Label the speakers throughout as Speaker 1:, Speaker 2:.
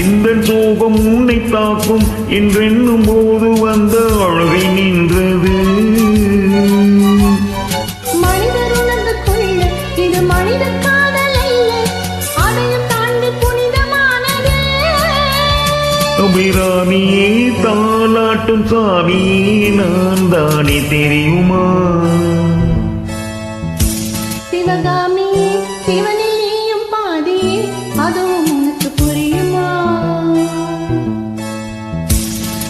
Speaker 1: எந்த சோகம் உன்னை தாக்கும் என்றென்னும் போது வந்த அழுகை நின்றது.
Speaker 2: மனிதர் உணர்ந்து கொள்ள இது மனித காதல் அல்ல, அதையும் தாண்டி புனிதமானது.
Speaker 1: அபிராமியே தாலாட்டும் சாமியே நான் தானே தெரியுமா?
Speaker 2: சிவகாமியே சிவனில் நீயும் பாதியே, அதுவும் உனக்கு புரியுமா?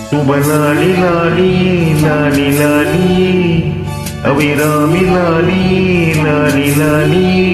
Speaker 1: சுபலாலி லாலியே லாலி லாலியே, அபிராமி லாலியே லாலி லாலியே.